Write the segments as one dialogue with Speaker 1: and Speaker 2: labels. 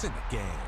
Speaker 1: points in the game.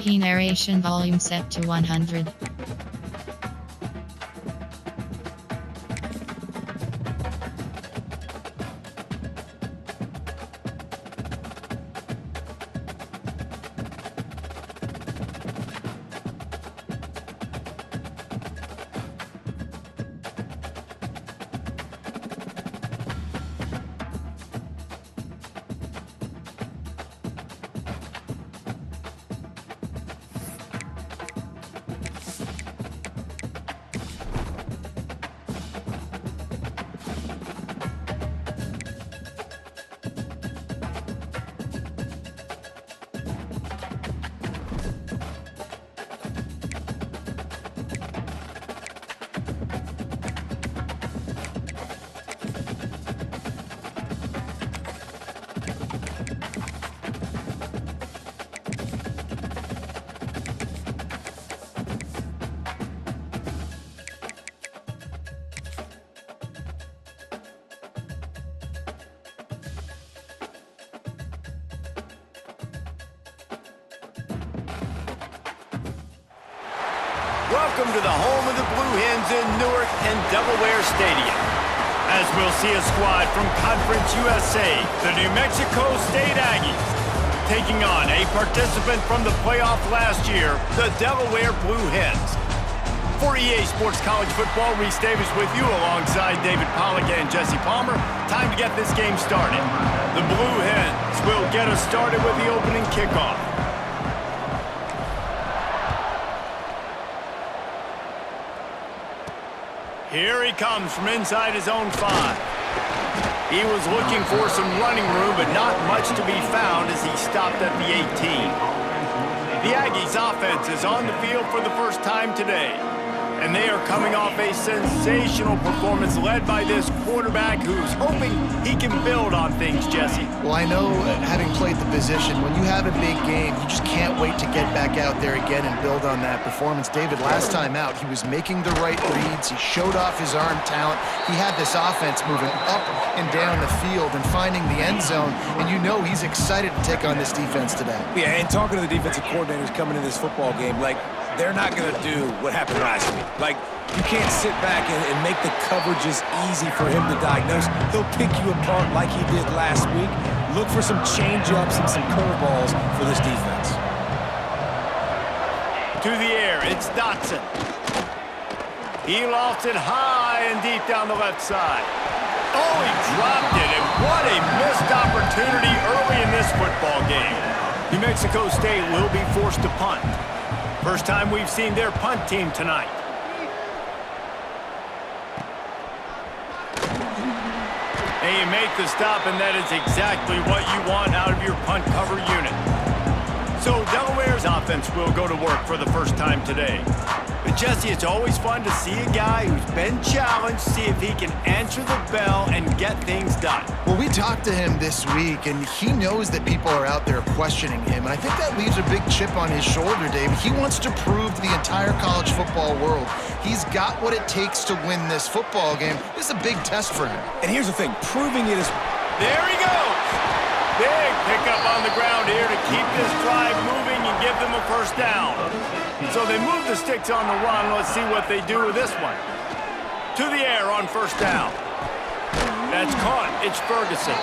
Speaker 2: Key narration volume set to 100.
Speaker 3: Welcome to the home of the Blue Hens in Newark and Delaware Stadium. As we'll see a squad from Conference USA, the New Mexico State Aggies, taking on a participant from the playoff last year, the Delaware Blue Hens. For EA Sports College Football, Reese Davis with you alongside David Pollack and Jesse Palmer. Time to get this game started. The Blue Hens will get us started with the opening kickoff. Here he comes from inside his own 5. He was looking for some running room, but not much to be found as he stopped at the 18. The Aggies offense is on the field for the first time today, and they are coming off a sensational performance led by this quarterback who's hoping he can build on things, Jesse.
Speaker 4: Well, I know, having played the position, when you have a big game, you just can't wait to get back out there again and build on that performance. David, last time out, he was making the right reads. He showed off his arm talent. He had this offense moving up and down the field and finding the end zone, and you know he's excited to take on this defense today.
Speaker 5: Yeah, and talking to the defensive coordinators coming in this football game, like, they're not going to do what happened last week. Like, you can't sit back and make the coverages easy for him to diagnose. He'll pick you apart like he did last week. Look for some change-ups and some curveballs for this defense.
Speaker 3: To the air, it's Dotson. He lofts it high and deep down the left side. Oh, he dropped it, and what a missed opportunity early in this football game. New Mexico State will be forced to punt. First time we've seen their punt team tonight. And you make the stop, and that is exactly what you want out of your punt cover unit. So Delaware's offense will go to work for the first time today. But Jesse, it's always fun to see a guy who's been challenged, see if he can answer the bell and get things done.
Speaker 4: Well, we talked to him this week, and he knows that people are out there questioning him, and I think that leaves a big chip on his shoulder, David. He wants to prove to the entire college football world he's got what it takes to win this football game. This is a big test for him.
Speaker 5: And here's the thing, proving it is...
Speaker 3: There he goes! Big pickup on the ground here to keep this drive moving and give them a first down. So they move the sticks on the run. Let's see what they do with this one. To the air on first down. That's caught. It's Ferguson.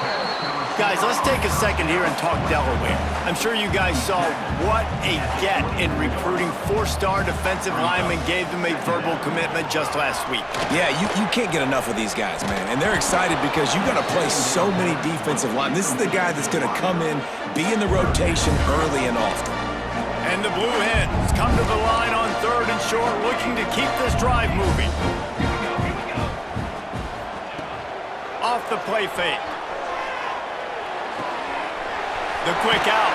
Speaker 3: Guys, let's take a second here and talk Delaware. I'm sure you guys saw what a get in recruiting. 4-star defensive linemen gave them a verbal commitment just last week.
Speaker 5: Yeah, you can't get enough of these guys, man. And they're excited because you're going to play so many defensive linemen. This is the guy that's going to come in, be in the rotation early and often.
Speaker 3: And the Blue Hens come to the line on 3rd and short, looking to keep this drive moving. Off the play fake. The quick out.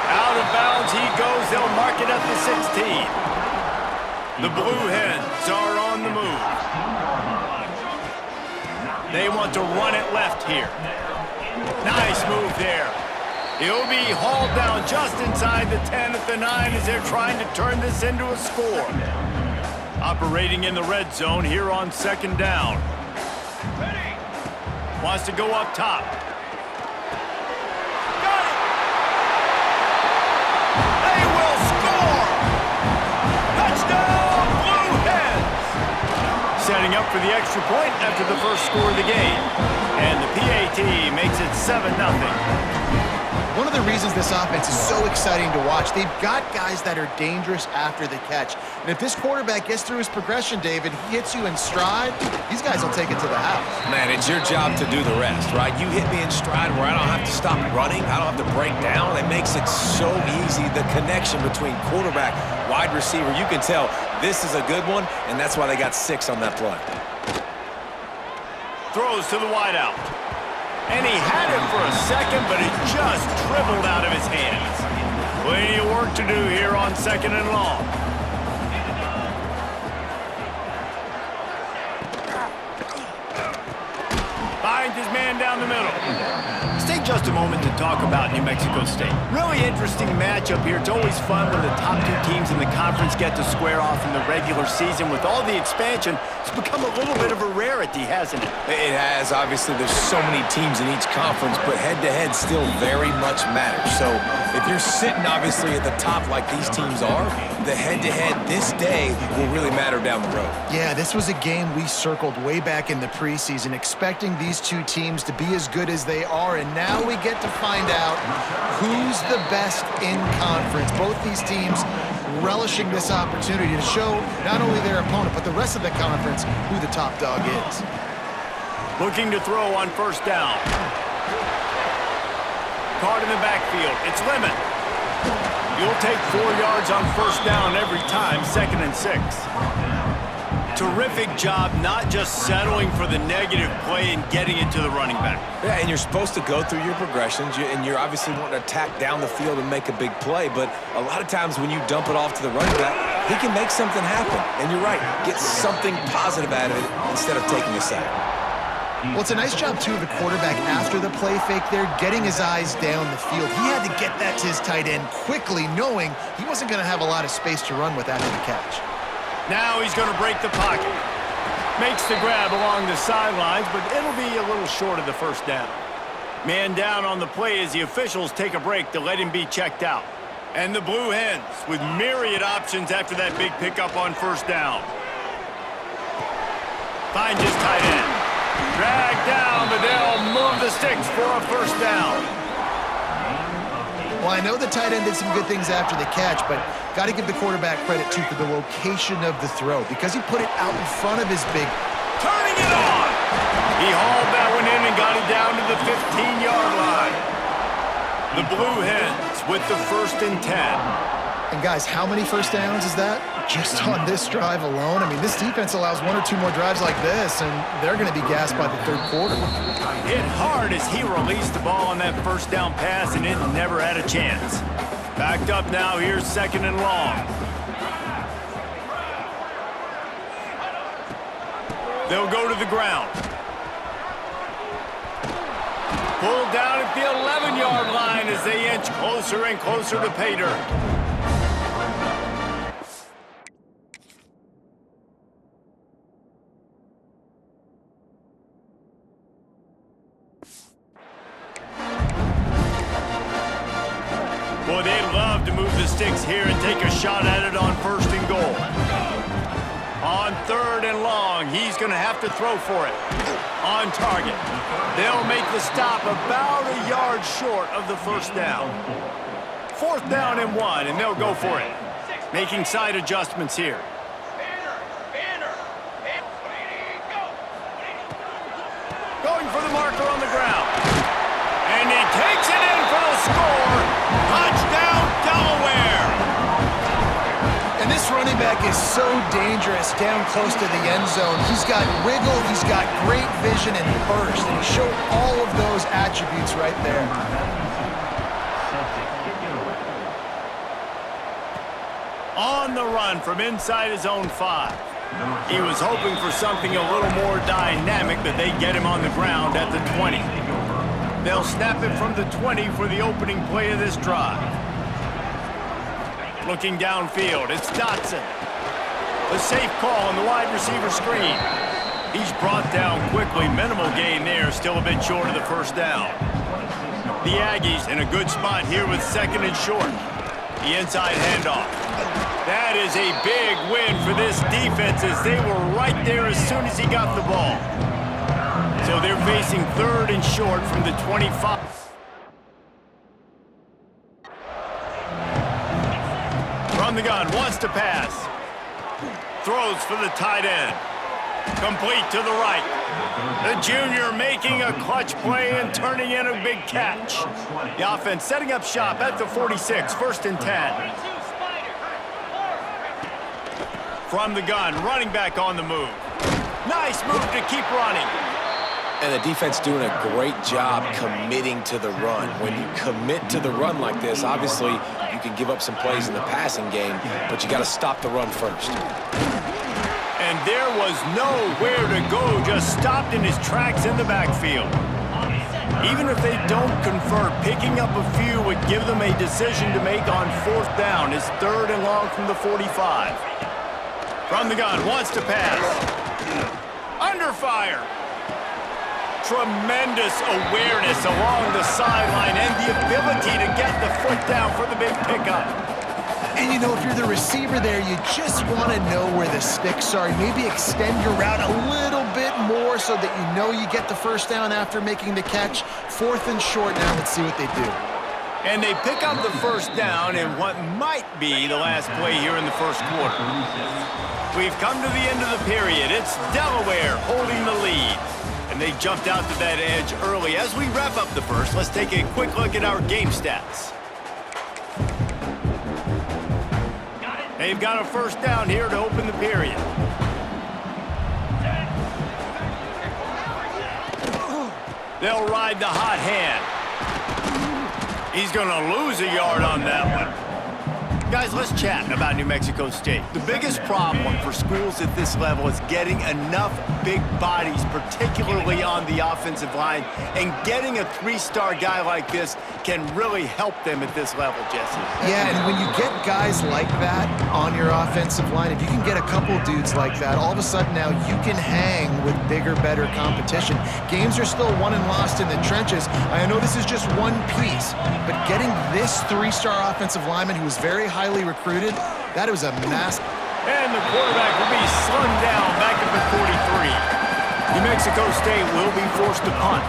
Speaker 3: Out of bounds he goes. They'll mark it at the 16. The Blue Hens are on the move. They want to run it left here. Nice move there. He'll be hauled down just inside the 10 at the 9 as they're trying to turn this into a score. Operating in the red zone here on 2nd down. Wants to go up top. Got it! They will score! Touchdown, Blue Hens! Setting up for the extra point after the first score of the game. And the PAT makes it 7-0.
Speaker 4: One of the reasons this offense is so exciting to watch, they've got guys that are dangerous after the catch. And if this quarterback gets through his progression, David, he hits you in stride, these guys will take it to the house.
Speaker 5: Man, it's your job to do the rest, right? You hit me in stride where I don't have to stop running. I don't have to break down. It makes it so easy. The connection between quarterback, wide receiver, you can tell this is a good one, and that's why they got 6 on that play.
Speaker 3: Throws to the wideout. And he had it for a second, but it just dribbled out of his hands. Plenty of work to do here on 2nd and long. Finds his man down the middle. Let's take just a moment to talk about New Mexico State. Really interesting matchup here. It's always fun when the top 2 teams in the conference get to square off in the regular season. With all the expansion, it's become a little bit of a rarity, hasn't it?
Speaker 5: It has. Obviously, there's so many teams in each conference, but head-to-head still very much matters. So if you're sitting, obviously, at the top like these teams are, the head-to-head this day will really matter down the road.
Speaker 4: Yeah, this was a game we circled way back in the preseason, expecting these 2 teams to be as good as they are, and now we get to find out who's the best in conference. Both these teams relishing this opportunity to show not only their opponent, but the rest of the conference who the top dog is.
Speaker 3: Looking to throw on 1st down. Card in the backfield. It's Lemon. You'll take 4 yards on 1st down every time, 2nd and 6. Terrific job not just settling for the negative play and getting it to the running back.
Speaker 5: Yeah, and you're supposed to go through your progressions, and you're obviously wanting to attack down the field and make a big play, but a lot of times when you dump it off to the running back, he can make something happen. And you're right, get something positive out of it instead of taking a sack.
Speaker 4: Well, it's a nice job, too, of the quarterback after the play fake there, getting his eyes down the field. He had to get that to his tight end quickly, knowing he wasn't going to have a lot of space to run with after the catch.
Speaker 3: Now he's going to break the pocket. Makes the grab along the sidelines, but it'll be a little short of the 1st down. Man down on the play as the officials take a break to let him be checked out. And the Blue Hens with myriad options after that big pickup on 1st down. Finds his tight end. Dragged down, but they'll move the sticks for a 1st down.
Speaker 4: Well, I know the tight end did some good things after the catch, but got to give the quarterback credit, too, for the location of the throw, because he put it out in front of his big...
Speaker 3: Turning it on! He hauled that one in and got it down to the 15-yard line. The Blue Hens with the 1st and 10.
Speaker 4: And, guys, how many 1st downs is that? Just on this drive alone? I mean, this defense allows 1 or 2 more drives like this, and they're going to be gassed by the 3rd quarter.
Speaker 3: Hit hard as he released the ball on that 1st down pass, and it never had a chance. Backed up now, here's 2nd and long. They'll go to the ground. Pulled down at the 11-yard line as they inch closer and closer to pay dirt. Boy, they'd love to move the sticks here and take a shot at it on 1st and goal. On 3rd and long, he's going to have to throw for it. On target. They'll make the stop about a yard short of the 1st down. 4th down and 1, and they'll go for it. Making side adjustments here. Going for the marker on the ground. And he takes it in for the score. Touchdown, Delaware.
Speaker 4: running back is so dangerous down close to the end zone. He's got wiggle, he's got great vision and burst, and he showed all of those attributes right there.
Speaker 3: On the run from inside his own 5. He was hoping for something a little more dynamic, but they get him on the ground at the 20. They'll snap it from the 20 for the opening play of this drive. Looking downfield, it's Dotson. A safe call on the wide receiver screen. He's brought down quickly. Minimal gain there, still a bit short of the first down. The Aggies in a good spot here with 2nd and short. The inside handoff. That is a big win for this defense as they were right there as soon as he got the ball. So they're facing 3rd and short from the 25. From the gun, wants to pass. Throws for the tight end. Complete to the right. The junior making a clutch play and turning in a big catch. The offense setting up shop at the 46, 1st and 10. From the gun, running back on the move. Nice move to keep running.
Speaker 5: And the defense doing a great job committing to the run. When you commit to the run like this, obviously you can give up some plays in the passing game, but you got to stop the run first.
Speaker 3: And there was nowhere to go, just stopped in his tracks in the backfield. Even if they don't convert, picking up a few would give them a decision to make on 4th down. It's 3rd and long from the 45. From the gun, wants to pass. Under fire. Tremendous awareness along the sideline and the ability to get the foot down for the big pickup.
Speaker 4: And you know, if you're the receiver there, you just want to know where the sticks are. Maybe extend your route a little bit more so that you know you get the first down after making the catch. 4th and short now. Let's see what they do.
Speaker 3: And they pick up the first down in what might be the last play here in the 1st quarter. We've come to the end of the period. It's Delaware holding the lead. And they jumped out to that edge early. As we wrap up the first, let's take a quick look at our game stats. They've got a first down here to open the period. They'll ride the hot hand. He's going to lose a yard on that one. Guys, let's chat about New Mexico State. The biggest problem for schools at this level is getting enough big bodies, particularly on the offensive line, and getting a 3-star guy like this can really help them at this level, Jesse.
Speaker 4: Yeah, and when you get guys like that on your offensive line, if you can get a couple dudes like that, all of a sudden now you can hang with bigger, better competition. Games are still won and lost in the trenches. I know this is just one piece, but getting this 3-star offensive lineman who was very highly recruited, that was a massive.
Speaker 3: And the quarterback will be slung down back at the 43. New Mexico State will be forced to punt.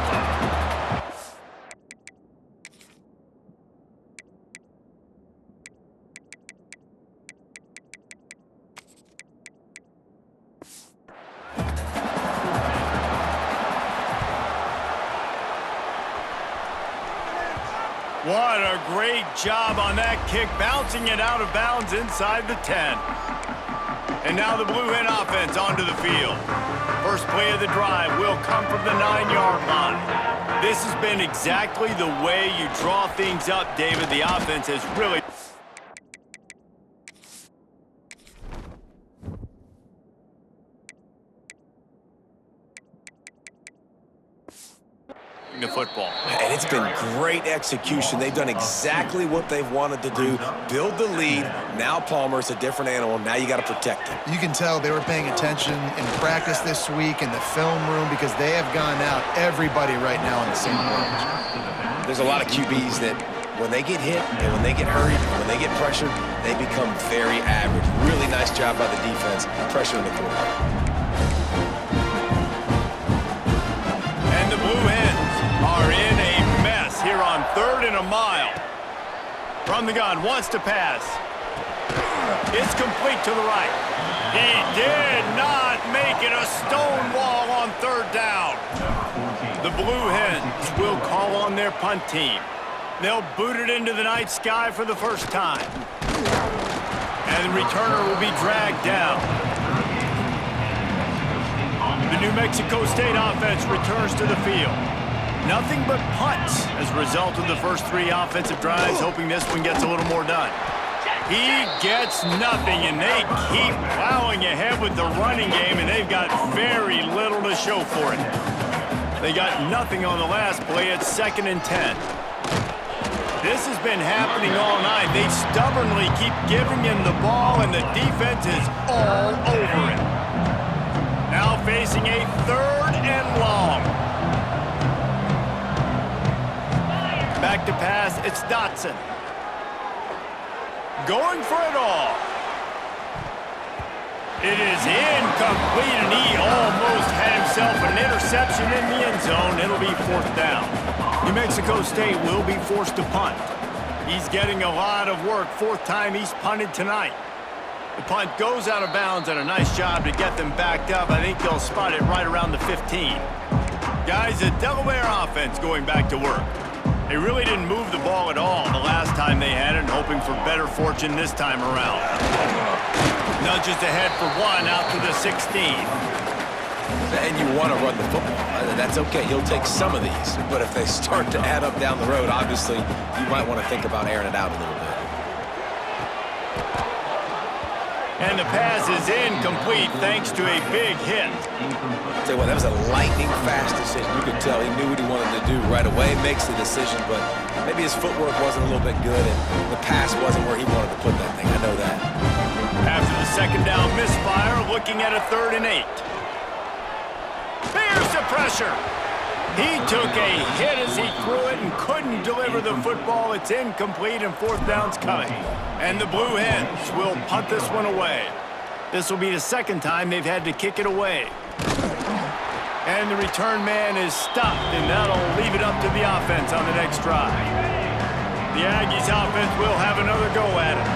Speaker 3: What a great job on that kick, bouncing it out of bounds inside the 10. And now the Blue Hen offense onto the field. First play of the drive will come from the 9-yard line. This has been exactly the way you draw things up, David. The offense has really... the football.
Speaker 5: And it's been great execution. They've done exactly what they've wanted to do. Build the lead. Now Palmer's a different animal. Now you got to protect him.
Speaker 4: You can tell they were paying attention in practice this week in the film room because they have gone out, everybody right now on the same page.
Speaker 5: There's a lot of QBs that when they get hit and when they get hurried, when they get pressured, they become very average. Really nice job by the defense, pressuring the quarterback.
Speaker 3: And the Blue Hens are in a mess here on 3rd and a mile. From the gun, wants to pass. It's complete to the right. He did not make it a stone wall on 3rd down. The Blue Hens will call on their punt team. They'll boot it into the night sky for the first time. And the returner will be dragged down. The New Mexico State offense returns to the field. Nothing but punts as a result of the first 3 offensive drives, hoping this one gets a little more done. He gets nothing, and they keep plowing ahead with the running game, and they've got very little to show for it. They got nothing on the last play. It's 2nd and 10. This has been happening all night. They stubbornly keep giving him the ball, and the defense is all over it. Now facing a 3rd and long. Back to pass, it's Dotson. Going for it all. It is incomplete, and he almost had himself an interception in the end zone. It'll be 4th down. New Mexico State will be forced to punt. He's getting a lot of work. 4th time he's punted tonight. The punt goes out of bounds, and a nice job to get them backed up. I think they'll spot it right around the 15. Guys, the Delaware offense going back to work. They really didn't move the ball at all the last time they had it, and hoping for better fortune this time around. Nudges ahead for 1 out to the 16.
Speaker 5: And you want to run the football. That's okay. You'll take some of these. But if they start to add up down the road, obviously, you might want to think about airing it out a little bit.
Speaker 3: And the pass is incomplete thanks to a big hit.
Speaker 5: Tell you what, that was a lightning-fast decision. You could tell he knew what he wanted to do right away. Makes the decision, but maybe his footwork wasn't a little bit good, and the pass wasn't where he wanted to put that thing. I know that.
Speaker 3: After the 2nd down misfire, looking at a 3rd and 8. There's the pressure. He took a hit as he threw it and couldn't deliver the football. It's incomplete, and 4th down's coming. And the Blue Hens will punt this one away. This will be the 2nd time they've had to kick it away. And the return man is stopped, and that'll leave it up to the offense on the next drive. The Aggies offense will have another go at it.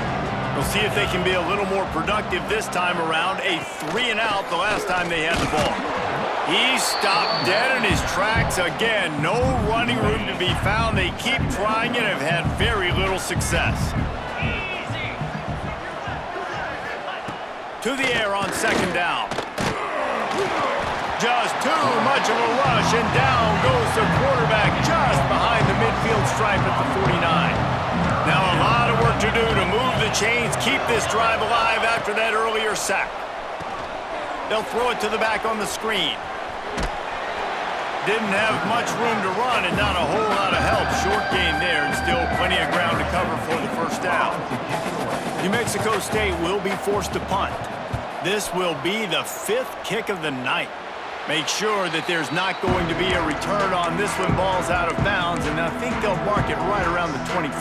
Speaker 3: We'll see if they can be a little more productive this time around. A 3 and out the last time they had the ball. He stopped dead in his tracks again. No running room to be found. They keep trying and have had very little success. To the air on 2nd down. Just too much of a rush, and down goes the quarterback just behind the midfield stripe at the 49. Now a lot of work to do to move the chains, keep this drive alive after that earlier sack. They'll throw it to the back on the screen. Didn't have much room to run and not a whole lot of help. Short gain there, and still plenty of ground to cover for the 1st down. New Mexico State will be forced to punt. This will be the 5th kick of the night. Make sure that there's not going to be a return on this one. Ball's out of bounds, and I think they'll mark it right around the 25.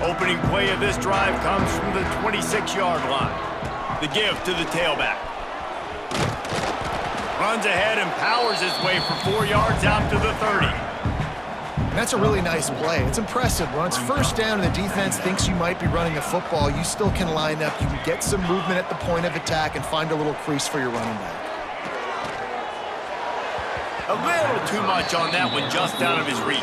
Speaker 3: Opening play of this drive comes from the 26-yard line. The give to the tailback. Runs ahead and powers his way for 4 yards out to the 30.
Speaker 4: And that's a really nice play. It's impressive. When it's 1st down and the defense thinks you might be running a football, you still can line up. You can get some movement at the point of attack and find a little crease for your running back.
Speaker 3: A little too much on that one, just out of his reach.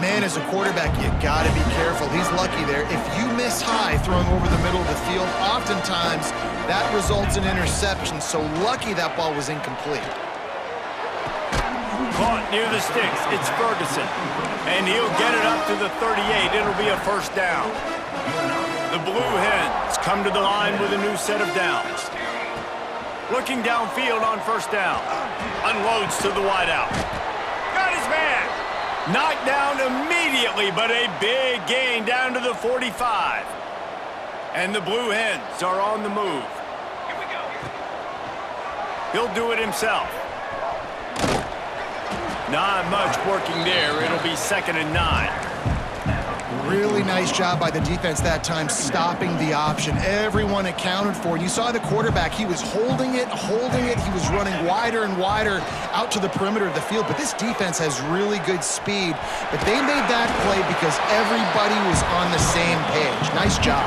Speaker 4: Man, as a quarterback, you got to be careful. He's lucky there. If you miss high throwing over the middle of the field, oftentimes that results in interception. So lucky that ball was incomplete.
Speaker 3: Caught near the sticks. It's Ferguson. And he'll get it up to the 38. It'll be a 1st down. The Blue Hens come to the line with a new set of downs. Looking downfield on 1st down. Unloads to the wideout. Got his man. Knocked down immediately, but a big gain down to the 45. And the Blue Hens are on the move. Here we go. He'll do it himself. Not much working there. It'll be 2nd and 9.
Speaker 4: Really nice job by the defense that time, stopping the option. Everyone accounted for it. You saw the quarterback. He was holding it. He was running wider and wider out to the perimeter of the field. But this defense has really good speed. But they made that play because everybody was on the same page. Nice job.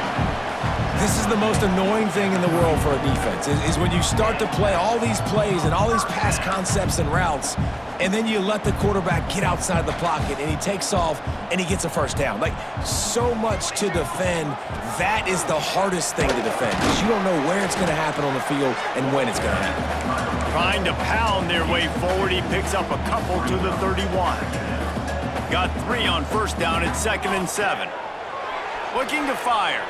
Speaker 5: This is the most annoying thing in the world for a defense, is when you start to play all these plays and all these pass concepts and routes, and then you let the quarterback get outside the pocket, and he takes off, and he gets a first down. Like, so much to defend. That is the hardest thing to defend, because you don't know where it's going to happen on the field and when it's going to happen.
Speaker 3: Trying to pound their way forward, he picks up a couple to the 31. Got 3 on first down at 2nd and 7. Looking to fire.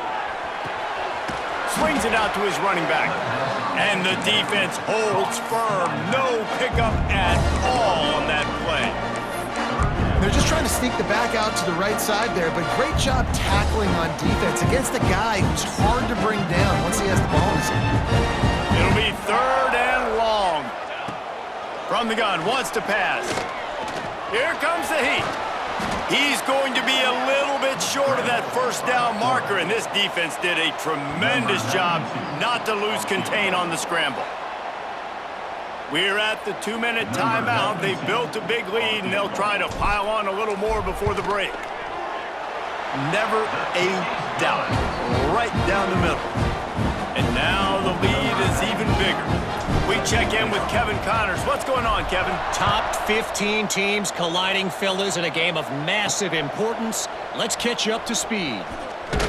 Speaker 3: Swings it out to his running back. And the defense holds firm. No pickup at all on that play.
Speaker 4: They're just trying to sneak the back out to the right side there, but great job tackling on defense against a guy who's hard to bring down once he has the ball in his hand.
Speaker 3: It'll be 3rd and long. From the gun, wants to pass. Here comes the heat. He's going to be a little bit short of that first down marker, and this defense did a tremendous job not to lose contain on the scramble. We're at the 2-minute timeout. They've built a big lead, and they'll try to pile on a little more before the break. Never a doubt. Right down the middle. And now the lead is even bigger. We check in with Kevin Connors. What's going on, Kevin?
Speaker 1: Top 15 teams colliding, fellas, in a game of massive importance. Let's catch you up to speed.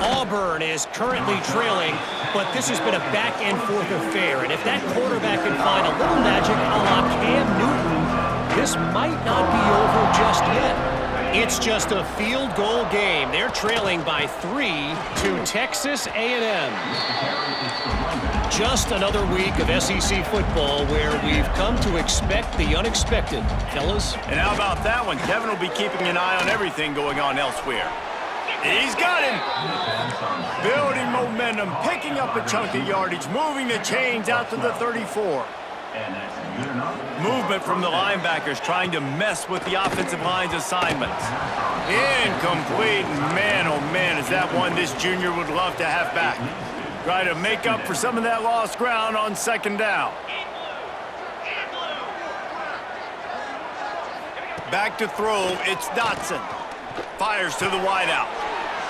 Speaker 1: Auburn is currently trailing, but this has been a back-and-forth affair. And if that quarterback can find a little magic a la Cam Newton, this might not be over just yet. It's just a field goal game. They're trailing by 3 to Texas A&M. Just another week of SEC football where we've come to expect the unexpected, fellas.
Speaker 3: And how about that one? Kevin will be keeping an eye on everything going on elsewhere. He's got him. Building momentum, picking up a chunk of yardage, moving the chains out to the 34. Movement from the linebackers trying to mess with the offensive line's assignments. Incomplete. Man, oh man, is that one this junior would love to have back. Try to make up for some of that lost ground on 2nd down. Back to throw, it's Dotson. Fires to the wideout.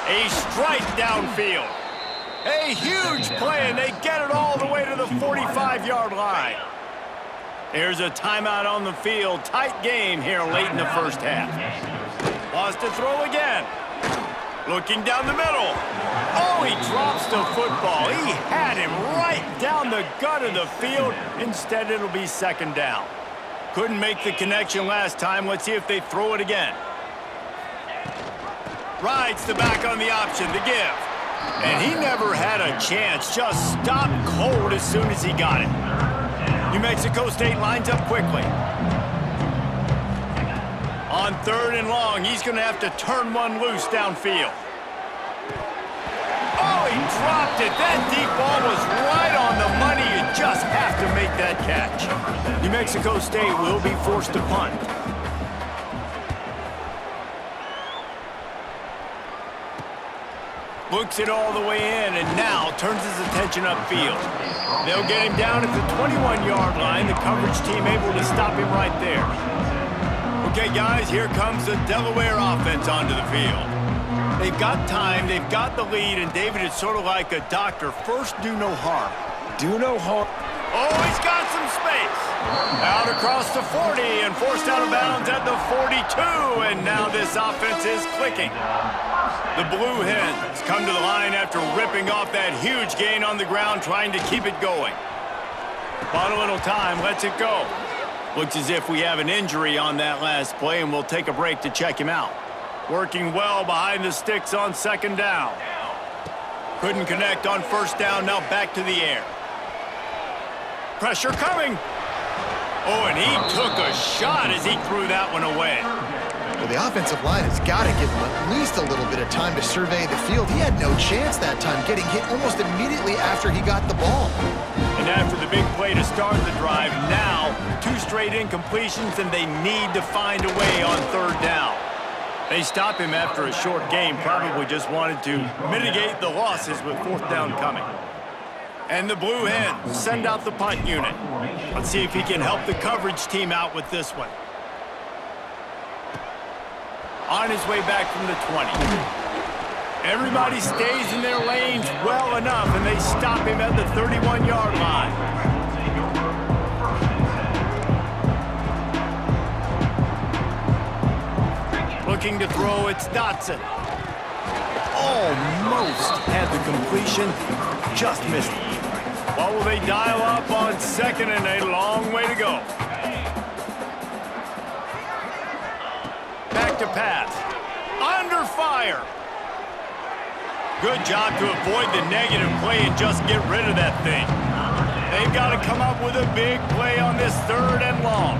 Speaker 3: A strike downfield. A huge play, and they get it all the way to the 45-yard line. Here's a timeout on the field. Tight game here late in the first half. Wants to throw again. Looking down the middle. Oh, he drops the football. He had him right down the gut of the field. Instead, it'll be 2nd down. Couldn't make the connection last time. Let's see if they throw it again. Rides the back on the option, the give. And he never had a chance. Just stopped cold as soon as he got it. New Mexico State lines up quickly. On 3rd and long, he's going to have to turn one loose downfield. Oh, he dropped it. That deep ball was right on the money. You just have to make that catch. New Mexico State will be forced to punt. Looks it all the way in, and now turns his attention upfield. They'll get him down at the 21-yard line. The coverage team able to stop him right there. Okay, guys, here comes the Delaware offense onto the field. They've got time, they've got the lead, and David, it's sort of like a doctor. First, do no harm.
Speaker 5: Do no harm.
Speaker 3: Oh, he's got some space. Out across the 40 and forced out of bounds at the 42, and now this offense is clicking. The Blue Hens come to the line after ripping off that huge gain on the ground, trying to keep it going. Bought a little time, lets it go. Looks as if we have an injury on that last play, and we'll take a break to check him out. Working well behind the sticks on 2nd down. Couldn't connect on 1st down, now back to the air. Pressure coming. Oh, and he took a shot as he threw that one away.
Speaker 4: Well, the offensive line has got to give him at least a little bit of time to survey the field. He had no chance that time, getting hit almost immediately after he got the ball.
Speaker 3: And after the big play to start the drive, now 2 straight incompletions, and they need to find a way on 3rd down. They stop him after a short game, probably just wanted to mitigate the losses with 4th down coming. And the Blue Hens send out the punt unit. Let's see if he can help the coverage team out with this one. On his way back from the 20. Everybody stays in their lanes well enough, and they stop him at the 31-yard line. Looking to throw, it's Dotson. Almost had the completion, just missed it. What will they dial up on 2nd and a long way to go? Back to pass. Under fire. Good job to avoid the negative play and just get rid of that thing. They've got to come up with a big play on this 3rd and long.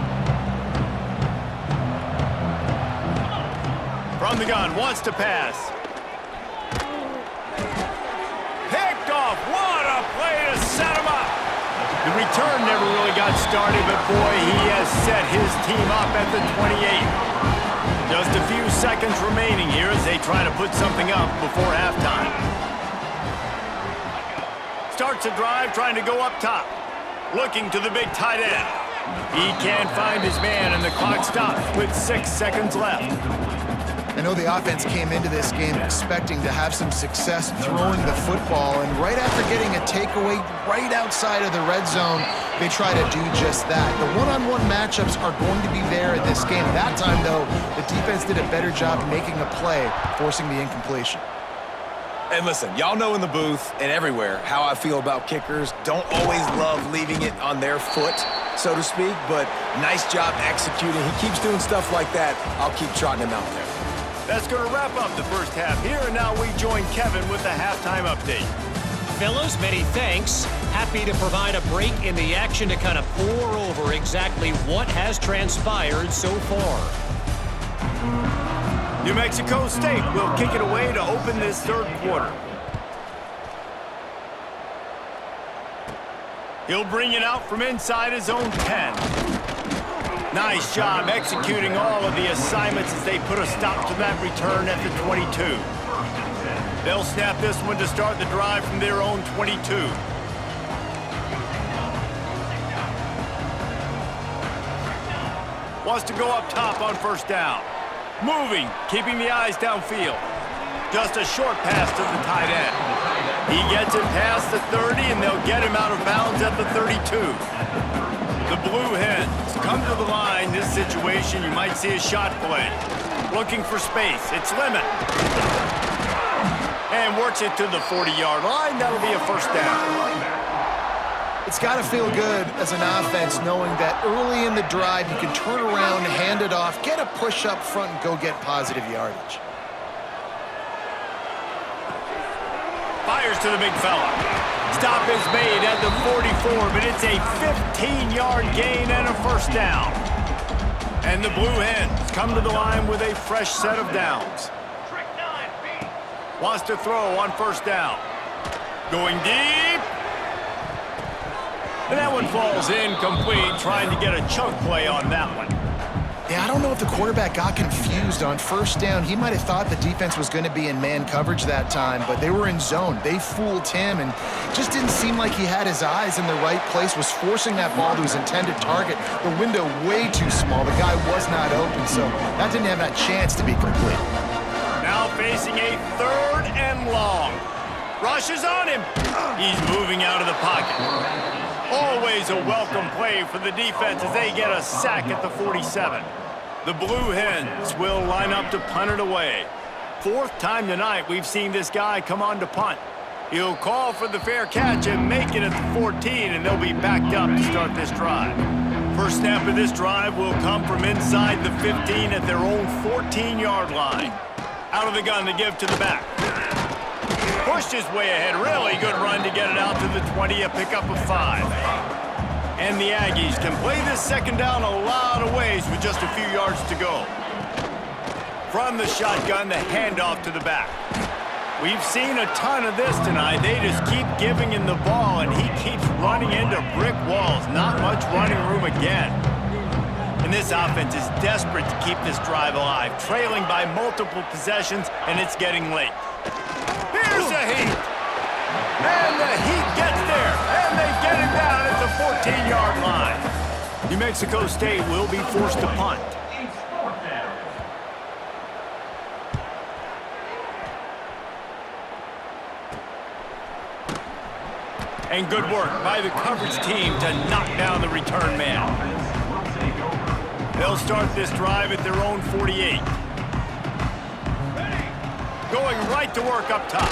Speaker 3: From the gun, wants to pass. Picked off. What a play to set him up. The return never really got started, but boy, he has set his team up at the 28. Just a few seconds remaining here as they try to put something up before halftime. Starts a drive trying to go up top. Looking to the big tight end. He can't find his man, and the clock stops with 6 seconds left.
Speaker 4: I know the offense came into this game expecting to have some success throwing the football, and right after getting a takeaway right outside of the red zone, they try to do just that. The one-on-one matchups are going to be there in this game. That time, though, the defense did a better job making a play, forcing the incompletion.
Speaker 5: And listen, y'all know in the booth and everywhere how I feel about kickers. Don't always love leaving it on their foot, so to speak, but nice job executing. He keeps doing stuff like that. I'll keep trotting him out there.
Speaker 3: That's going to wrap up the first half here, and now we join Kevin with the halftime update.
Speaker 1: Fellas, many thanks. Happy to provide a break in the action to kind of pour over exactly what has transpired so far.
Speaker 3: New Mexico State will kick it away to open this 3rd quarter. He'll bring it out from inside his own 10. Nice job executing all of the assignments as they put a stop to that return at the 22. They'll snap this one to start the drive from their own 22. Wants to go up top on 1st down. Moving, keeping the eyes downfield. Just a short pass to the tight end. He gets it past the 30, and they'll get him out of bounds at the 32. The Blue Hens come to the line. This situation, you might see a shot play. Looking for space. It's Lemon. And works it to the 40-yard line. That'll be a 1st down.
Speaker 4: It's got to feel good as an offense knowing that early in the drive you can turn around, hand it off, get a push up front, and go get positive yardage.
Speaker 3: Fires to the big fella. Stop is made at the 44, but it's a 15-yard gain and a 1st down. And the Blue Hens come to the line with a fresh set of downs. Wants to throw on 1st down. Going deep. And that one falls incomplete, trying to get a chunk play on that one.
Speaker 4: Yeah, I don't know if the quarterback got confused on 1st down. He might have thought the defense was going to be in man coverage that time, but they were in zone. They fooled him and just didn't seem like he had his eyes in the right place, was forcing that ball to his intended target. The window way too small. The guy was not open, so that didn't have that chance to be complete.
Speaker 3: Now facing a 3rd and long. Rushes on him. He's moving out of the pocket. Always a welcome play for the defense as they get a sack at the 47. The Blue Hens will line up to punt it away. 4th time tonight we've seen this guy come on to punt. He'll call for the fair catch and make it at the 14, and they'll be backed up to start this drive. First snap of this drive will come from inside the 15 at their own 14-yard line. Out of the gun to give to the back. Pushed his way ahead. Really good run to get it out to the 20, a pickup of 5. And the Aggies can play this 2nd down a lot of ways with just a few yards to go. From the shotgun, the handoff to the back. We've seen a ton of this tonight. They just keep giving him the ball, and he keeps running into brick walls. Not much running room again. And this offense is desperate to keep this drive alive, trailing by multiple possessions, and it's getting late. Here's the heat. And the heat gets there. And they get him down at the 14-yard line. New Mexico State will be forced to punt. And good work by the coverage team to knock down the return man. They'll start this drive at their own 48. Going right to work up top.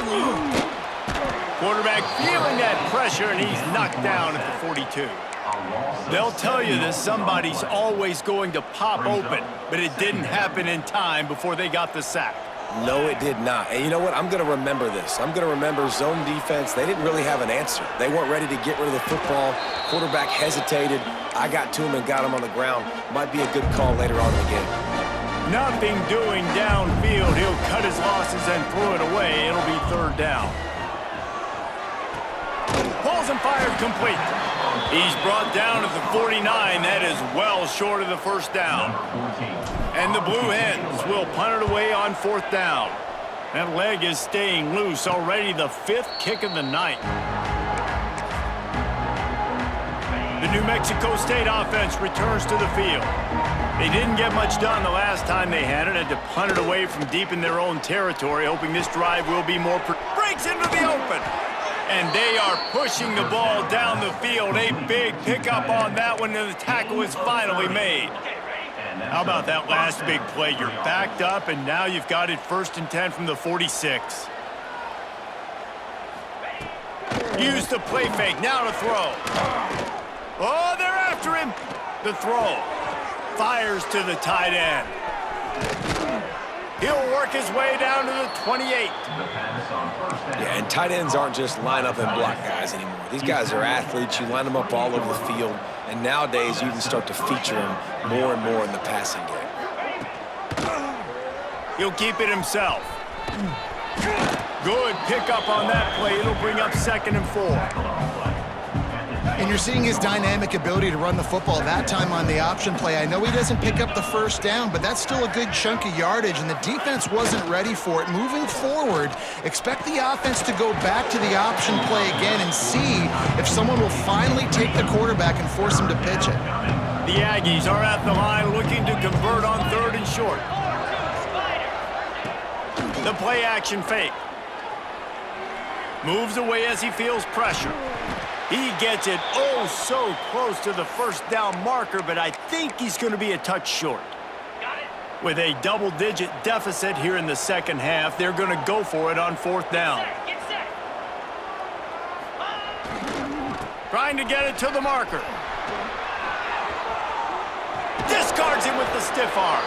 Speaker 3: Quarterback feeling that pressure, and he's knocked down at the 42. They'll tell you that somebody's always going to pop open, but it didn't happen in time before they got the sack.
Speaker 5: No, it did not. And you know what? I'm going to remember this. I'm going to remember zone defense. They didn't really have an answer. They weren't ready to get rid of the football. Quarterback hesitated. I got to him and got him on the ground. Might be a good call later on in the game.
Speaker 3: Nothing doing downfield. He'll cut his losses and throw it away. It'll be third down. Pulls and fired complete. He's brought down at the 49. That is well short of the first down. And the Blue Hens will punt it away on fourth down. That leg is staying loose. Already the 5th kick of the night. The New Mexico State offense returns to the field. They didn't get much done the last time they had it. Had to punt it away from deep in their own territory, hoping this drive will be more... Breaks into the open. And they are pushing the ball down the field. A big pickup on that one, and the tackle is finally made. How about that last big play? You're backed up, and now you've got it 1st and 10 from the 46. Use the play fake. Now to throw. Oh, they're after him. The throw. Fires to the tight end. He'll work his way down to the 28.
Speaker 5: Yeah, and tight ends aren't just line up and block guys anymore. These guys are athletes. You line them up all over the field. And nowadays, you can start to feature them more and more in the passing game.
Speaker 3: He'll keep it himself. Good pickup on that play. It'll bring up 2nd and 4.
Speaker 4: And you're seeing his dynamic ability to run the football. That time on the option play, I know he doesn't pick up the first down, but that's still a good chunk of yardage, and the defense wasn't ready for it. Moving forward, expect the offense to go back to the option play again and see if someone will finally take the quarterback and force him to pitch it.
Speaker 3: The Aggies are at the line looking to convert on 3rd and short. The play action fake. Moves away as he feels pressure. He gets it oh so close to the first down marker, but I think he's going to be a touch short. With a double-digit deficit here in the second half, they're going to go for it on 4th down. Trying to get it to the marker. Discards him with the stiff arm.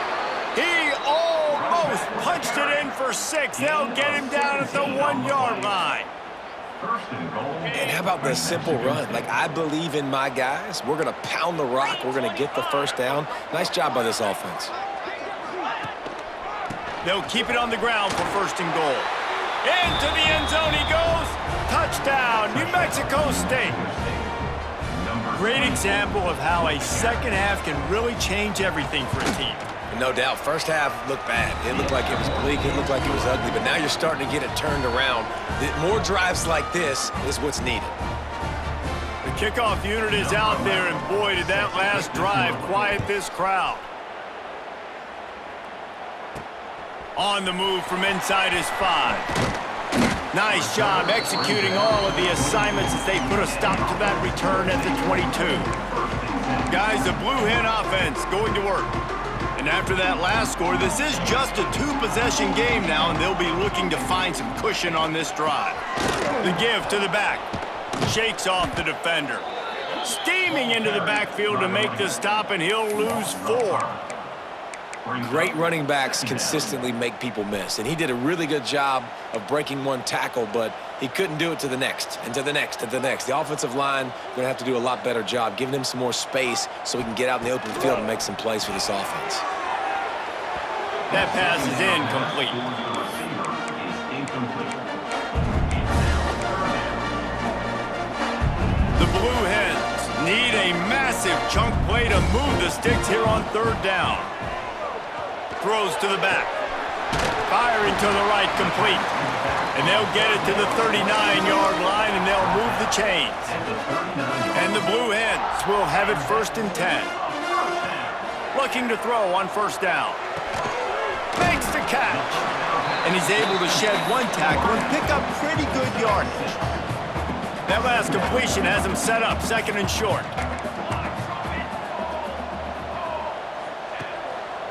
Speaker 3: He almost punched it in for 6. They'll get him down at the 1-yard line.
Speaker 5: And how about the simple run? Like, I believe in my guys. We're going to pound the rock. We're going to get the first down. Nice job by this offense.
Speaker 3: They'll keep it on the ground for 1st and goal. Into the end zone he goes. Touchdown, New Mexico State. Great example of how a second half can really change everything for a team.
Speaker 5: No doubt. First half looked bad. It looked like it was bleak. It looked like it was ugly. But now you're starting to get it turned around. More drives like this is what's needed.
Speaker 3: The kickoff unit is out there, and boy, did that last drive quiet this crowd. On the move from inside his 5. Nice job executing all of the assignments as they put a stop to that return at the 22. Guys, the Blue Hen offense going to work. And after that last score, this is just a 2-possession game now, and they'll be looking to find some cushion on this drive. The give to the back. Shakes off the defender. Steaming into the backfield to make the stop, and he'll lose 4.
Speaker 5: Great running backs consistently make people miss, and he did a really good job of breaking one tackle, but he couldn't do it to the next, and to the next, and to the next. The offensive line going to have to do a lot better job, giving him some more space so he can get out in the open field and make some plays for this offense.
Speaker 3: That pass is incomplete. The Blue Hens need a massive chunk play to move the sticks here on 3rd down. Throws to the back. Firing to the right, complete. And they'll get it to the 39-yard line, and they'll move the chains. And the Blue Hens will have it 1st and 10. Looking to throw on 1st down. Makes the catch. And he's able to shed one tackle and pick up pretty good yardage. That last completion has him set up, 2nd and short.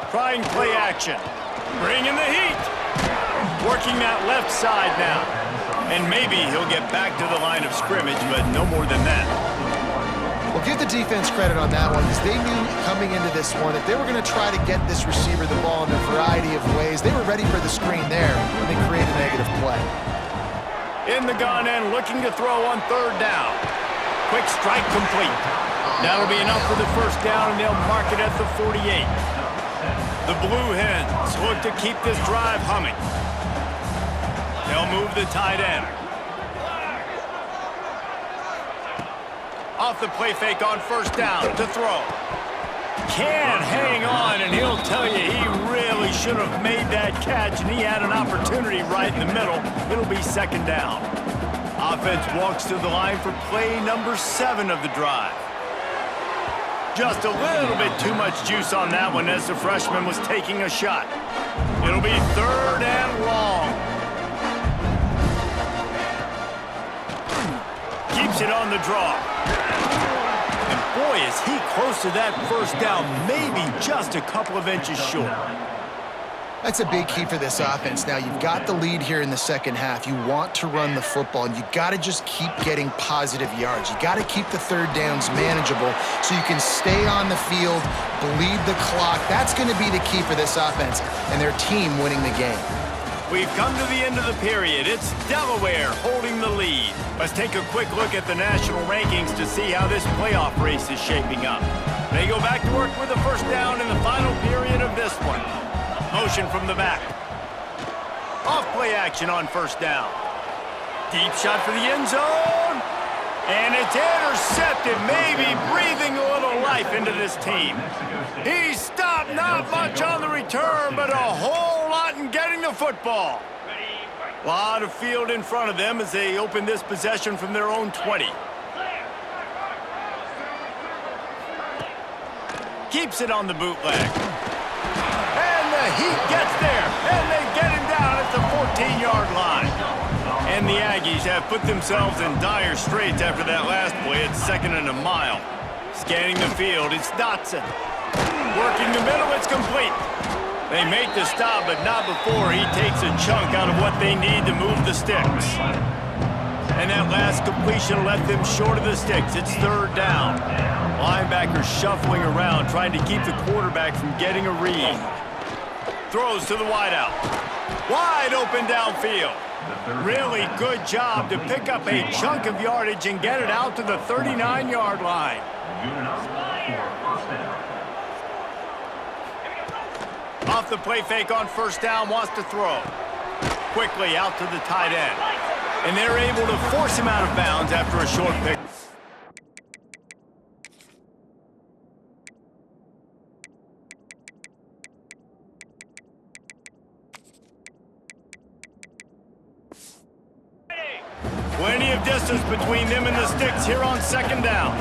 Speaker 3: Trying play action. Bringing the heat. Working that left side now. And maybe he'll get back to the line of scrimmage, but no more than that.
Speaker 4: Well, give the defense credit on that one because they knew coming into this one that they were going to try to get this receiver the ball in a variety of ways. They were ready for the screen there when they created a negative play.
Speaker 3: In the gun end, looking to throw on 3rd down. Quick strike complete. That'll be enough for the 1st down, and they'll mark it at the 48. The Blue Hens look to keep this drive humming. They'll move the tight end. Off the play fake on 1st down to throw. Can't hang on, and he'll tell you he really should have made that catch, and he had an opportunity right in the middle. It'll be 2nd down. Offense walks to the line for play number 7 of the drive. Just a little bit too much juice on that one as the freshman was taking a shot. It'll be 3rd and long. Keeps it on the draw. And boy, is he close to that 1st down, maybe just a couple of inches short.
Speaker 4: That's a big key for this offense. Now, you've got the lead here in the 2nd half. You want to run the football, and you got to just keep getting positive yards. You got to keep the 3rd downs manageable so you can stay on the field, bleed the clock. That's going to be the key for this offense and their team winning the game.
Speaker 3: We've come to the end of the period. It's Delaware holding the lead. Let's take a quick look at the national rankings to see how this playoff race is shaping up. They go back to work with the 1st down in the final period of this one. Motion from the back. Off play action on 1st down. Deep shot for the end zone. And it's intercepted, maybe breathing a little life into this team. He stopped not much on the return, but a whole lot in getting the football. A lot of field in front of them as they open this possession from their own 20. Keeps it on the bootleg. And the heat gets there, and they get him down at the 14-yard line. And the Aggies have put themselves in dire straits after that last play. It's 2nd and a mile. Scanning the field, it's Dotson. Working the middle, it's complete. They make the stop, but not before he takes a chunk out of what they need to move the sticks. And that last completion left them short of the sticks. It's 3rd down. Linebackers shuffling around, trying to keep the quarterback from getting a read. Throws to the wideout. Wide open downfield. Really good job to pick up a chunk of yardage and get it out to the 39-yard line. Off the play fake on 1st down, wants to throw. Quickly out to the tight end. And they're able to force him out of bounds after a short pick. Plenty of distance between them and the sticks here on 2nd down.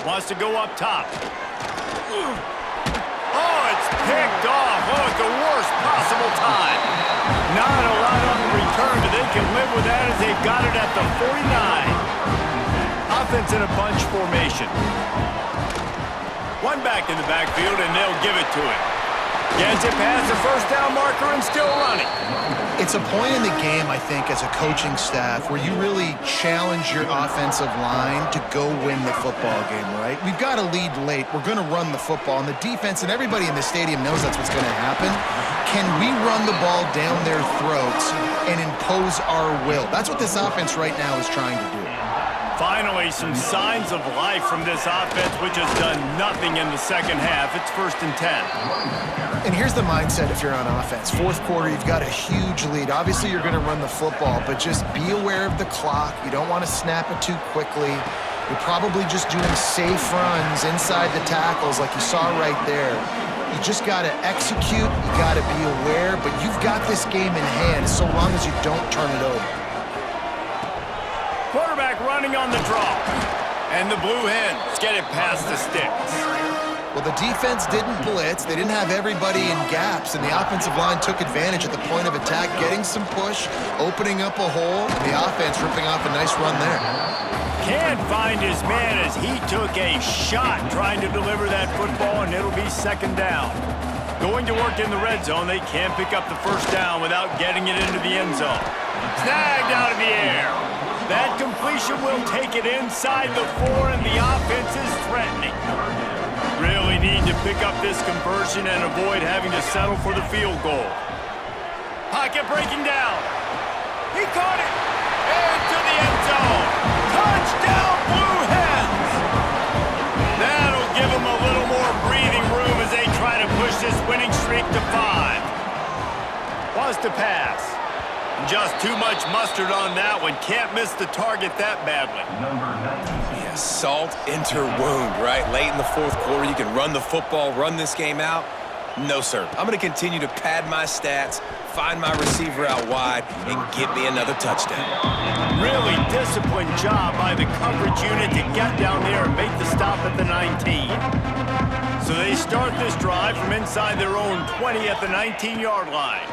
Speaker 3: Wants to go up top. Oh, it's picked off. Oh, at the worst possible time. Not a lot on the return, but they can live with that as they've got it at the 49. Offense in a bunch formation. One back in the backfield, and they'll give it to him. Gets it past the 1st down marker and still running.
Speaker 4: It's a point in the game, I think, as a coaching staff, where you really challenge your offensive line to go win the football game, right? We've got to lead late. We're going to run the football, and the defense and everybody in the stadium knows that's what's going to happen. Can we run the ball down their throats and impose our will? That's what this offense right now is trying to do.
Speaker 3: Finally, some signs of life from this offense, which has done nothing in the 2nd half. It's 1st and 10.
Speaker 4: And here's the mindset if you're on offense. 4th quarter, you've got a huge lead. Obviously, you're going to run the football, but just be aware of the clock. You don't want to snap it too quickly. You're probably just doing safe runs inside the tackles like you saw right there. You just got to execute. You got to be aware, but you've got this game in hand so long as you don't turn it over.
Speaker 3: Quarterback running on the draw. And the Blue Hens get it past the sticks.
Speaker 4: Well, the defense didn't blitz. They didn't have everybody in gaps, and the offensive line took advantage at the point of attack, getting some push, opening up a hole, and the offense ripping off a nice run there.
Speaker 3: Can't find his man as he took a shot trying to deliver that football, and it'll be second down. Going to work in the red zone, they can't pick up the first down without getting it into the end zone. Snagged out of the air. That completion will take it inside the 4, and the offense is threatening. Really need to pick up this conversion and avoid having to settle for the field goal. Pocket breaking down. He caught it. Into the end zone. Touchdown, Blue Hens! That'll give them a little more breathing room as they try to push this winning streak to 5. Was to pass. Just too much mustard on that one. Can't miss the target that badly.
Speaker 5: Yeah, salt enter wound, right? Late in the fourth quarter, you can run the football, run this game out. No, sir. I'm going to continue to pad my stats, find my receiver out wide, and get me another touchdown.
Speaker 3: Really disciplined job by the coverage unit to get down there and make the stop at the 19. So they start this drive from inside their own 20 at the 19-yard line.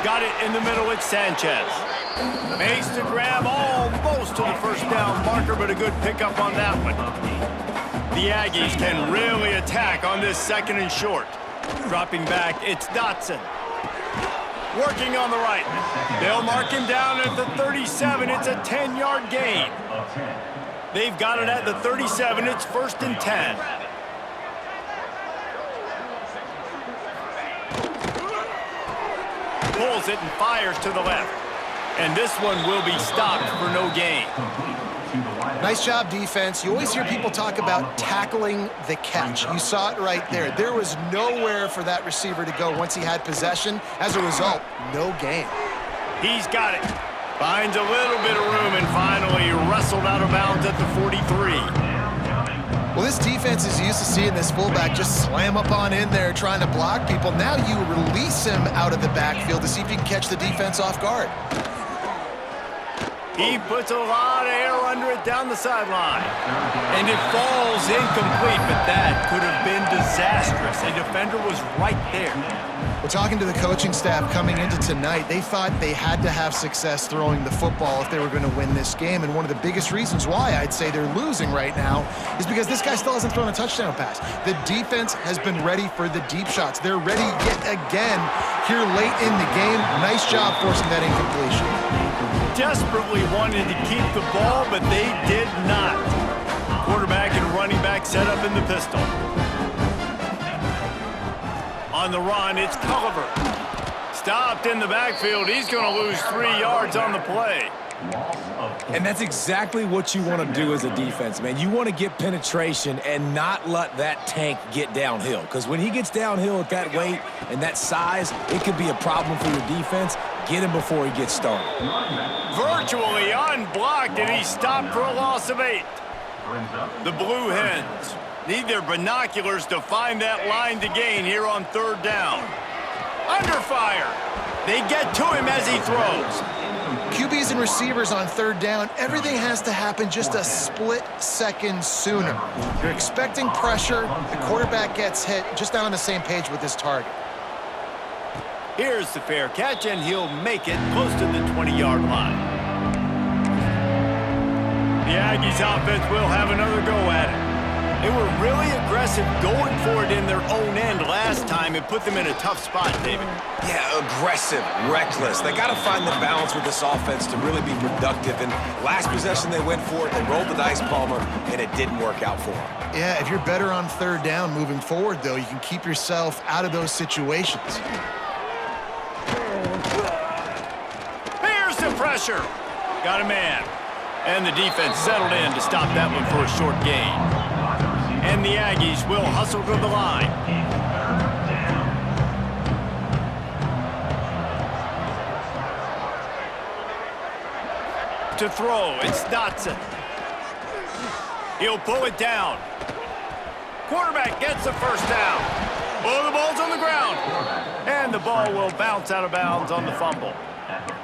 Speaker 3: Got it in the middle with Sanchez. Makes the grab almost to the first down marker, but a good pickup on that one. The Aggies can really attack on this second and short. Dropping back, it's Dotson. Working on the right. They'll mark him down at the 37. It's a 10-yard gain. They've got it at the 37. It's 1st and 10. Pulls it and fires to the left. And this one will be stopped for no gain.
Speaker 4: Nice job, defense. You always hear people talk about tackling the catch. You saw it right there. There was nowhere for that receiver to go once he had possession. As a result, no gain.
Speaker 3: He's got it. Finds a little bit of room and finally wrestled out of bounds at the 43.
Speaker 4: Well, this defense is used to seeing this fullback just slam up on in there trying to block people. Now you release him out of the backfield to see if you can catch the defense off guard.
Speaker 3: He puts a lot of air under it down the sideline. And it falls incomplete, but that could have been disastrous. A defender was right there.
Speaker 4: We're talking to the coaching staff coming into tonight. They thought they had to have success throwing the football if they were going to win this game. And one of the biggest reasons why I'd say they're losing right now is because this guy still hasn't thrown a touchdown pass. The defense has been ready for the deep shots. They're ready yet again here late in the game. Nice job forcing that incompletion.
Speaker 3: Desperately wanted to keep the ball, but they did not. Quarterback and running back set up in the pistol. On the run, it's Culliver. Stopped in the backfield. He's going to lose 3 yards on the play.
Speaker 5: And that's exactly what you want to do as a defense, man. You want to get penetration and not let that tank get downhill. Because when he gets downhill at that weight and that size, it could be a problem for your defense. Get him before he gets started.
Speaker 3: Virtually unblocked, and he stopped for a loss of 8. The Blue Hens need their binoculars to find that line to gain here on 3rd down. Under fire. They get to him as he throws.
Speaker 4: QBs and receivers on 3rd down, everything has to happen just a split second sooner. You're expecting pressure, the quarterback gets hit, just not on the same page with his target.
Speaker 3: Here's the fair catch, and he'll make it close to the 20-yard line. The Aggies offense will have another go at it. They were really aggressive going for it in their own end last time and put them in a tough spot, David.
Speaker 5: Yeah, aggressive, reckless. They got to find the balance with this offense to really be productive. And last possession they went for it, they rolled the dice, Palmer, and it didn't work out for them.
Speaker 4: Yeah, if you're better on 3rd down moving forward, though, you can keep yourself out of those situations.
Speaker 3: Here's the pressure. Got a man. And the defense settled in to stop that one for a short gain. And the Aggies will hustle to the line. To throw, it's Dotson. He'll pull it down. Quarterback gets the first down. Oh, the ball's on the ground. And the ball will bounce out of bounds on the fumble.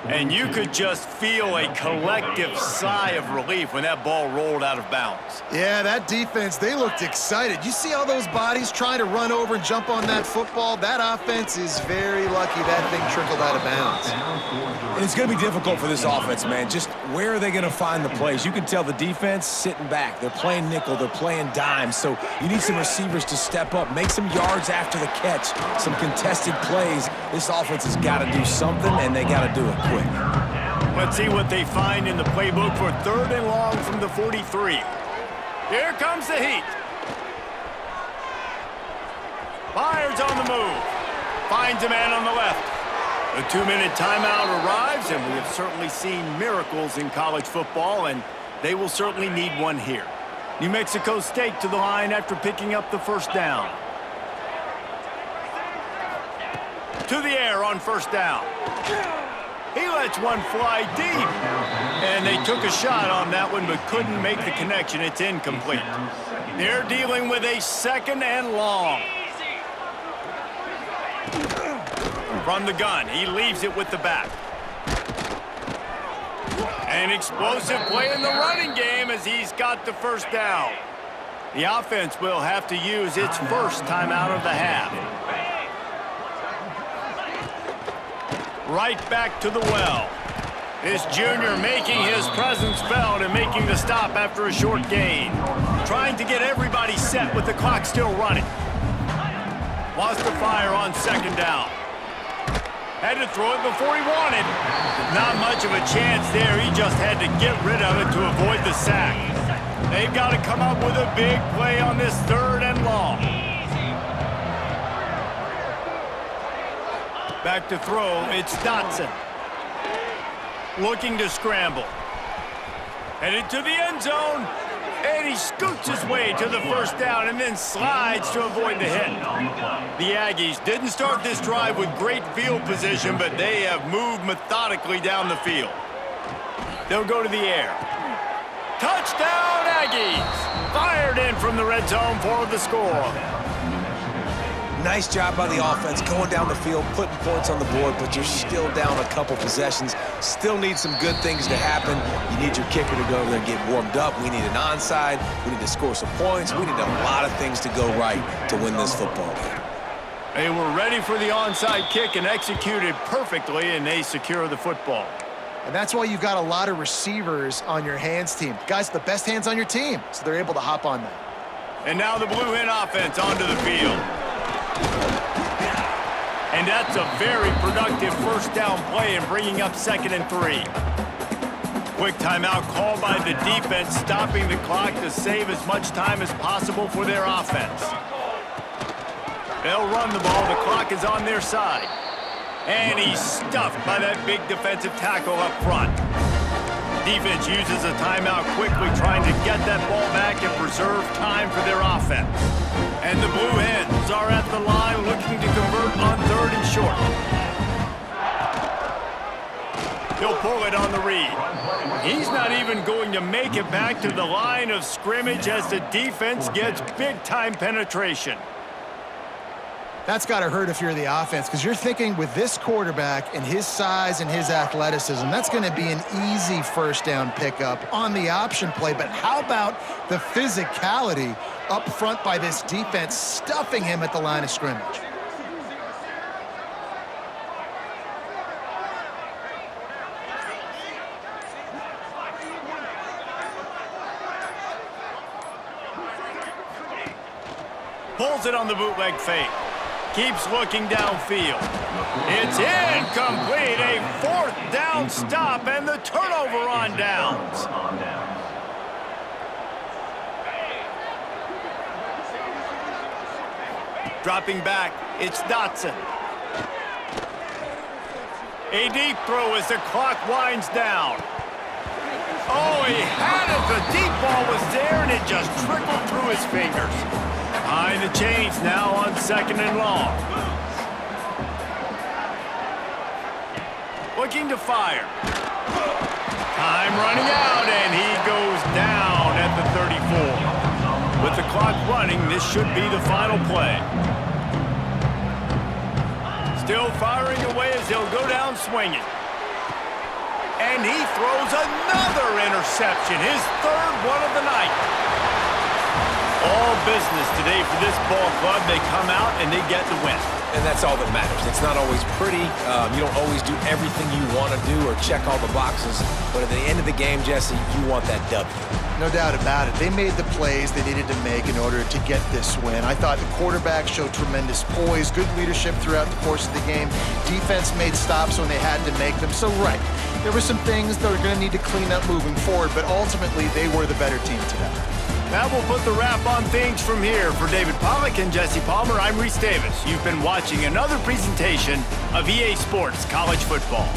Speaker 3: And you could just feel a collective sigh of relief when that ball rolled out of bounds.
Speaker 4: Yeah, that defense, they looked excited. You see all those bodies trying to run over and jump on that football? That offense is very lucky that thing trickled out of bounds.
Speaker 5: And it's going to be difficult for this offense, man. Just where are they going to find the plays? You can tell the defense sitting back. They're playing nickel. They're playing dime. So you need some receivers to step up, make some yards after the catch, some contested plays. This offense has got to do something, and they got to do it quick.
Speaker 3: Let's see what they find in the playbook for 3rd and long from the 43. Here comes the heat. Fires on the move. Finds a man on the left. The 2-minute timeout arrives, and we have certainly seen miracles in college football, and they will certainly need one here. New Mexico State to the line after picking up the 1st down. To the air on 1st down. He lets one fly deep. And they took a shot on that one but couldn't make the connection. It's incomplete. They're dealing with a 2nd and long. From the gun, he leaves it with the back. An explosive play in the running game as he's got the 1st down. The offense will have to use its 1st timeout of the half. Right back to the well. This junior making his presence felt and making the stop after a short gain. Trying to get everybody set with the clock still running. Wants to fire on 2nd down. Had to throw it before he wanted. Not much of a chance there. He just had to get rid of it to avoid the sack. They've got to come up with a big play on this 3rd and long. Back to throw, it's Dotson. Looking to scramble. Headed to the end zone. And he scoots his way to the 1st down and then slides to avoid the hit. The Aggies didn't start this drive with great field position, but they have moved methodically down the field. They'll go to the air. Touchdown, Aggies! Fired in from the red zone for the score.
Speaker 5: Nice job by the offense, going down the field, putting points on the board, but you're still down a couple possessions. Still need some good things to happen. You need your kicker to go over there and get warmed up. We need an onside. We need to score some points. We need a lot of things to go right to win this football game.
Speaker 3: They were ready for the onside kick and executed perfectly, and they secure the football.
Speaker 4: And that's why you've got a lot of receivers on your hands team. Guys, the best hands on your team, so they're able to hop on that.
Speaker 3: And now the Blue Hen offense onto the field. And that's a very productive 1st down play and bringing up 2nd and 3. Quick timeout called by the defense, stopping the clock to save as much time as possible for their offense. They'll run the ball. The clock is on their side. And he's stuffed by that big defensive tackle up front. Defense uses a timeout quickly, trying to get that ball back and preserve time for their offense. And the Blue Hens are at the line looking to convert on 3rd and short. He'll pull it on the read. He's not even going to make it back to the line of scrimmage as the defense gets big-time penetration.
Speaker 4: That's got to hurt if you're the offense, because you're thinking with this quarterback and his size and his athleticism, that's going to be an easy 1st down pickup on the option play. But how about the physicality up front by this defense, stuffing him at the line of scrimmage?
Speaker 3: Pulls it on the bootleg fake. Keeps looking downfield. It's incomplete. A 4th down stop and the turnover on downs. Dropping back, it's Dotson. A deep throw as the clock winds down. Oh, he had it. The deep ball was there and it just trickled through his fingers. Behind the chains now on 2nd and long. Looking to fire. Time running out, and he goes down at the 34. With the clock running, this should be the final play. Still firing away as he'll go down swinging. And he throws another interception, his third one of the night. All business today for this ball club. They come out and they get the win.
Speaker 5: And that's all that matters. It's not always pretty. You don't always do everything you want to do or check all the boxes. But at the end of the game, Jesse, you want that W.
Speaker 4: No doubt about it. They made the plays they needed to make in order to get this win. I thought the quarterback showed tremendous poise, good leadership throughout the course of the game. Defense made stops when they had to make them. So, right, there were some things that are going to need to clean up moving forward, but ultimately they were the better team today.
Speaker 3: That will put the wrap on things from here. For David Pollack and Jesse Palmer, I'm Reese Davis. You've been watching another presentation of EA Sports College Football.